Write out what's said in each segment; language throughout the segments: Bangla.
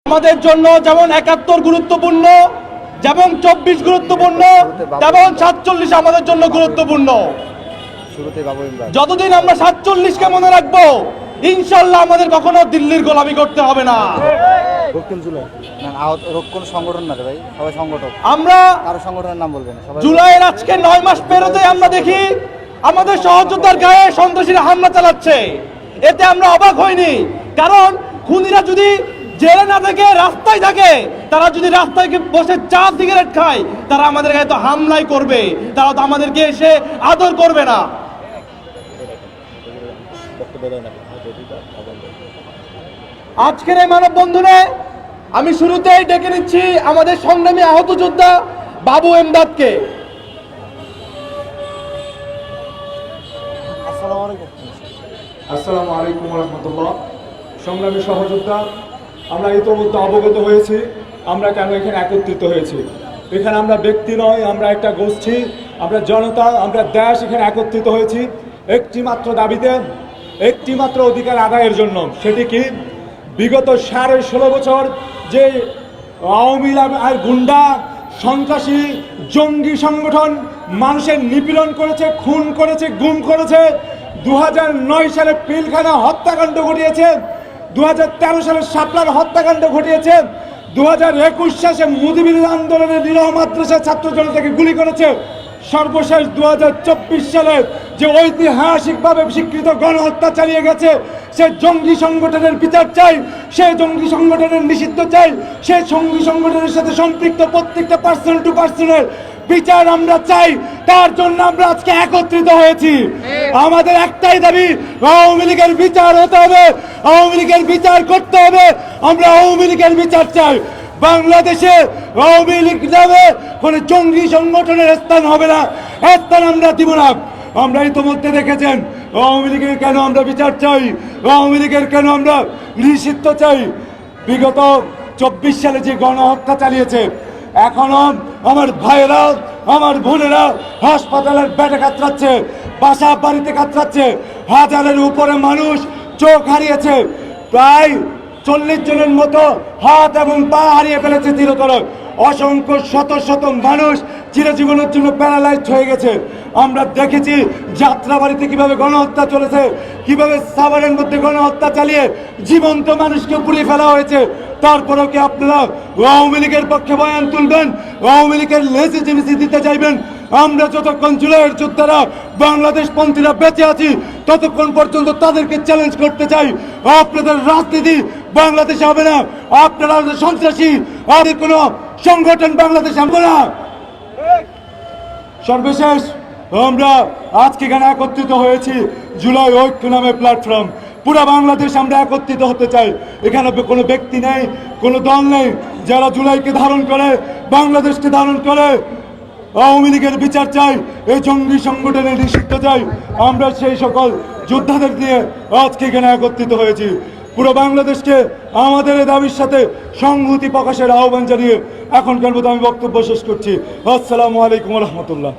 আমাদের জন্য যেমন ৭১ গুরুত্বপূর্ণ, যেমন ২৪ গুরুত্বপূর্ণ, তেমন ৪৭ আমাদের জন্য গুরুত্বপূর্ণ। যতদিন আমরা ৪৭কে মনে রাখবো, ইনশাল্লাহ আমাদের কখনো দিল্লির গোলামি করতে হবে না। আমরা জুলাইয়ের আজকে ৯ মাস পেরোতে আমরা দেখি আমাদের সহযোদ্ধার গায়ে সন্ত্রাসীরা হামলা চালাচ্ছে। এতে আমরা অবাক হইনি, কারণ খুনিরা যদি জেলে না থাকে, রাস্তায় থাকে, তারা যদি রাস্তায় বসে চা সিগারেট খায়, তারা আমাদের গায়ে তো হামলাই করবে, তারা তো আমাদেরকে এসে আদর করবে না। আজকের এই মানববন্ধনে আমি শুরুতেই ডেকে নিচ্ছি আমাদের সংগ্রামী আহত যোদ্ধা বাবু এমদাদকে। আসসালামু আলাইকুম রহমতুল্লাহ। সংগ্রামী সহযোদ্ধা, আমরা ইতোমধ্যে অবগত হয়েছি আমরা কেন এখানে একত্রিত হয়েছি। এখানে আমরা ব্যক্তি নয়, আমরা একটা গোষ্ঠী, আমরা জনতা, আমরা দেশ এখানে একত্রিত হয়েছি একটি মাত্র দাবিতে, একটি মাত্র অধিকার আদায়ের জন্য। সেটি কি? বিগত 16.5 বছর যে আওয়ামী লীগ আর গুন্ডা সন্ত্রাসী জঙ্গি সংগঠন মানুষের নিপীড়ন করেছে, খুন করেছে, গুম করেছে, 2009 সালে পিলখানা হত্যাকাণ্ড ঘটিয়েছে, 2013 সালে শাপলার হত্যাকাণ্ড ঘটিয়েছে, 2021 সালে মুজিবুর আন্দোলনের নিরহ মাদ্রাসা ছাত্র জনতাকে গুলি করেছে, সর্বশেষ 2024 সালে যে ঐতিহাসিকভাবে স্বীকৃত গণহত্যা চালিয়ে গেছে, সে জঙ্গি সংগঠনের বিচার চাই, সেই জঙ্গি সংগঠনের নিষিদ্ধ চাই, সেই জঙ্গি সংগঠনের সাথে সম্পৃক্ত প্রত্যেকটা পার্সন টু পার্সনের বিচার আমরা চাই। তার জন্য আমরা আজকে একত্রিত হয়েছি। আমাদের একটাই দাবি, আওয়ামী লীগের বিচার হতে হবে, আওয়ামী লীগের বিচার করতে হবে। আমরা আওয়ামী লীগের বিচার চাই। বাংলাদেশে আওয়ামী লীগ নামে কোনো জঙ্গি সংগঠনের স্থান হবে না, স্থান আমরা দিব না। আমরা ইতিমধ্যে দেখেছেন আওয়ামী লীগের কেন আমরা বিচার চাই, আওয়ামী লীগের কেন আমরা নিষিদ্ধ চাই। বিগত 24 সালে যে গণহত্যা চালিয়েছে, এখনো আমার ভাইয়েরা, আমার বোনেরা হাসপাতালের বেডে কাতরাচ্ছে, বাসা বাড়িতে কাতরাচ্ছে, হাজারের উপরে মানুষ চোখ হারিয়েছে, প্রায় 40 জনের মতো হাত এবং পা হারিয়ে ফেলেছে চিরতর। অসংখ্য শত শত মানুষ চিরজীবনের জন্য প্যারালাইজড হয়ে গেছে। আমরা দেখেছি যাত্রাবাড়িতে কিভাবে গণহত্যা চলেছে, কিভাবে সাভারের মধ্যে গণহত্যা চালিয়ে জীবন্ত মানুষকে পুড়িয়ে ফেলা হয়েছে। তারপরেও কি আপনারা আওয়ামী লীগের পক্ষে বয়ান তুলবেন, আওয়ামী লীগের লেজিটিমেসি দিতে চাইবেন? আমরা যতক্ষণ জুলাইয়ের যোদ্ধারা বাংলাদেশ পন্থীরা বেঁচে আছি, ততক্ষণ পর্যন্ত তাদেরকে চ্যালেঞ্জ করতে চাই, আপনাদের রাজনীতি বাংলাদেশে হবে না, আপনারা সন্ত্রাসী, আর কোনো সংগঠন বাংলাদেশে হবে না। সর্বশেষ আমরা আজকে এখানে একত্রিত হয়েছি জুলাই ঐক্য নামে প্ল্যাটফর্ম। পুরো বাংলাদেশ আমরা একত্রিত হতে চাই। এখানে কোনো ব্যক্তি নেই, কোনো দল নেই। যারা জুলাইকে ধারণ করে, বাংলাদেশকে ধারণ করে, আওয়ামী লীগের বিচার চাই, এই জঙ্গি সংগঠনের নিষিদ্ধ চাই। আমরা সেই সকল যোদ্ধাদের নিয়ে আজকে এখানে একত্রিত হয়েছি। পুরো বাংলাদেশকে আমাদের এই দাবির সাথে সংহতি প্রকাশের আহ্বান জানিয়ে এখনকার মতো আমি বক্তব্য শেষ করছি। আসসালামু আলাইকুম রহমতুল্লাহ।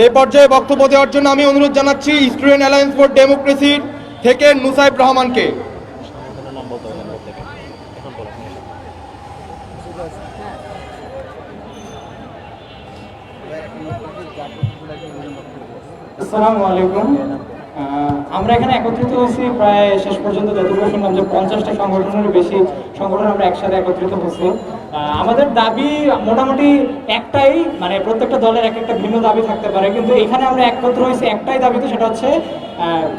এই পর্যায়ে বক্তব্য দেওয়ার জন্য আমি অনুরোধ জানাচ্ছি স্টুডেন্ট অ্যালায়েন্স ফর ডেমোক্রেসি থেকে নুসাইব রহমানকে। আসসালামু আলাইকুম। আমরা এখানে একত্রিত হয়েছি প্রায় শেষ পর্যন্ত যতটুকু শুনলাম যে 50টা সংগঠনের বেশি সংগঠন আমরা একসাথে একত্রিত হয়েছি। আমাদের দাবি মোটামুটি একটাই, মানে প্রত্যেকটা দলের এক একটা ভিন্ন দাবি থাকতে পারে, কিন্তু এখানে আমরা একত্র হয়েছি একটাই দাবিতে, সেটা হচ্ছে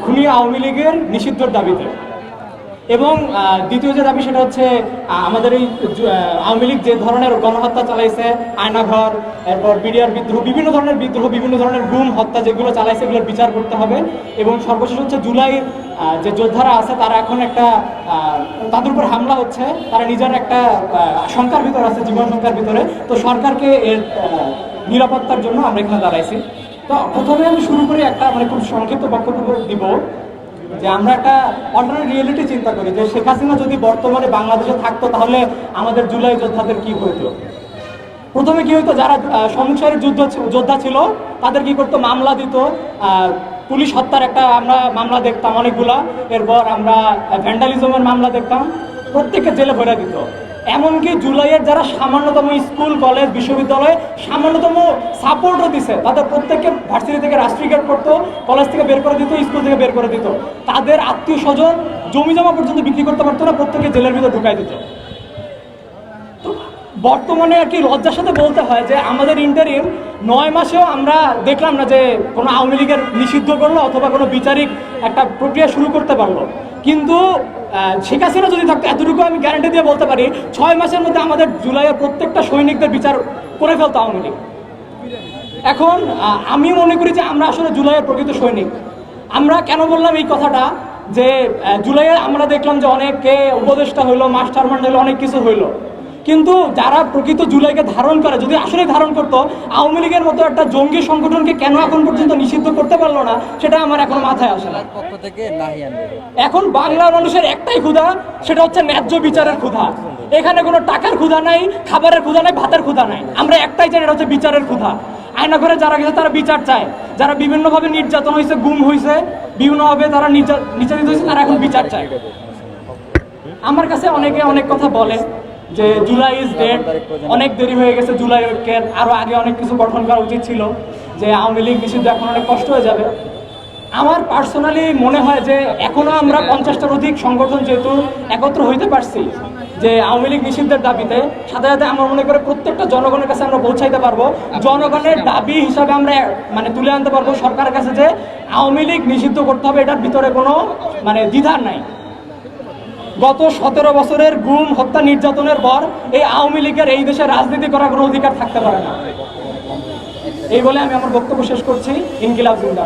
খুনি আওয়ামী লীগের নিষিদ্ধর দাবিতে। এবং দ্বিতীয় যে দাবি সেটা হচ্ছে আমাদের এই আওয়ামী লীগ যে ধরনের গণহত্যা চালাইছে, আয়নাঘর, এরপর বিডিআর বিদ্রোহ, বিভিন্ন ধরনের বিদ্রোহ, বিভিন্ন ধরনের গুম হত্যা যেগুলো চালাইছে, এগুলোর বিচার করতে হবে। এবং সর্বশেষ হচ্ছে জুলাই যে যোদ্ধারা আছে তারা এখন একটা তাদের উপর হামলা হচ্ছে, তারা নিজের একটা শঙ্কার ভিতরে আছে, জীবন শঙ্কার ভিতরে। তো সরকারকে এর নিরাপত্তার জন্য আমরা এখানে দাঁড়াইছি। তো প্রথমে আমি শুরু করি একটা মানে খুব সংক্ষিপ্ত বক্তব্য দিব যে আমরা একটা অল্টারনেট রিয়েলিটি চিন্তা করি যে শেখ হাসিনা যদি বর্তমানে বাংলাদেশে থাকতো তাহলে আমাদের জুলাই যোদ্ধাদের কি হইতো। প্রথমে কি হইতো, যারা সম্মুখ সারির যোদ্ধা ছিল তাদের কি করতো, মামলা দিত, পুলিশ হত্যার একটা আমরা মামলা দেখতাম অনেকগুলা, এরপর আমরা ভ্যান্ডালিজমের মামলা দেখতাম, প্রত্যেককে জেলে ভরে দিত। এমনকি জুলাইয়ের যারা সামান্যতম স্কুল কলেজ বিশ্ববিদ্যালয়ে সামান্যতম সাপোর্টও দিছে, তাদের প্রত্যেককে ভার্সিটি থেকে রাস্ট্রিকেট করতো, কলেজ থেকে বের করে দিত, স্কুল থেকে বের করে দিত, তাদের আত্মীয় স্বজন জমি জমা পর্যন্ত বিক্রি করতে পারতো না, প্রত্যেককে জেলের ভিতরে ঢুকাই দিত। বর্তমানে আর কি লজ্জার সাথে বলতে হয় যে আমাদের ইন্টারিম 9 মাসেও আমরা দেখলাম না যে কোনো আওয়ামী লীগের নিষিদ্ধ করলো অথবা কোনো বিচারিক একটা প্রক্রিয়া শুরু করতে পারলো। কিন্তু শেখ হাসিনা যদি থাকতো, এতটুকু আমি গ্যারান্টি দিয়ে বলতে পারি, 6 মাসের মধ্যে আমাদের জুলাইয়ের প্রত্যেকটা সৈনিকদের বিচার করে ফেলতো আওয়ামী লীগ। এখন আমি মনে করি যে আমরা আসলে জুলাইয়ের প্রকৃত সৈনিক। আমরা কেন বললাম এই কথাটা, যে জুলাইয়ে আমরা দেখলাম যে অনেকে উপদেষ্টা হইলো, মাস্টার মাইন্ড হইলো, অনেক কিছু হইলো, কিন্তু যারা প্রকৃত জুলাইকে ধারণ করে, যদি আসলে ধারণ করতো, আওয়ামী লীগের মতো একটা জঙ্গি সংগঠনকে কেন এখন পর্যন্ত নিষিদ্ধ করতে পারলো না, সেটা আমার এখন মাথায় আসে না। এখন বাংলার মানুষের একটাই ক্ষুধা, সেটা হচ্ছে ন্যায্য বিচারের ক্ষুধা। এখানে কোনো টাকার ক্ষুধা নাই, খাবারের ক্ষুধা নাই, ভাতের ক্ষুধা নাই, আমরা একটাই চাই, এটা হচ্ছে বিচারের ক্ষুধা। আয়না ঘরে যারা গেছে তারা বিচার চায়, যারা বিভিন্নভাবে নির্যাতন হয়েছে, গুম হয়েছে, বিভিন্নভাবে তারা নির্যাতিত হয়েছে, তারা এখন বিচার চায়। আমার কাছে অনেকে অনেক কথা বলে যে জুলাই ইজ ডেড, অনেক দেরি হয়ে গেছে, জুলাই ঐক্যের আরও আগে অনেক কিছু গঠন করা উচিত ছিল, যে আওয়ামী লীগ নিষিদ্ধ এখন অনেক কষ্ট হয়ে যাবে। আমার পার্সোনালি মনে হয় যে এখনও আমরা 50টার অধিক সংগঠন যেহেতু একত্র হইতে পারছি যে আওয়ামী লীগ নিষিদ্ধের দাবিতে, সাথে সাথে আমরা মনে করে প্রত্যেকটা জনগণের কাছে আমরা পৌঁছাইতে পারবো, জনগণের দাবি হিসাবে আমরা তুলে আনতে পারবো সরকারের কাছে যে আওয়ামী লীগ নিষিদ্ধ করতে হবে, এটার ভিতরে কোনো দ্বিধা নাই। গত 17 বছরের গুম হত্যা নির্যাতনের পর এই আওয়ামী লীগের এই দেশে রাজনীতি করার কোনো অধিকার থাকতে পারে না। এই বলে আমি আমার বক্তব্য শেষ করছি। ইনকিলাব জিন্দাবাদ।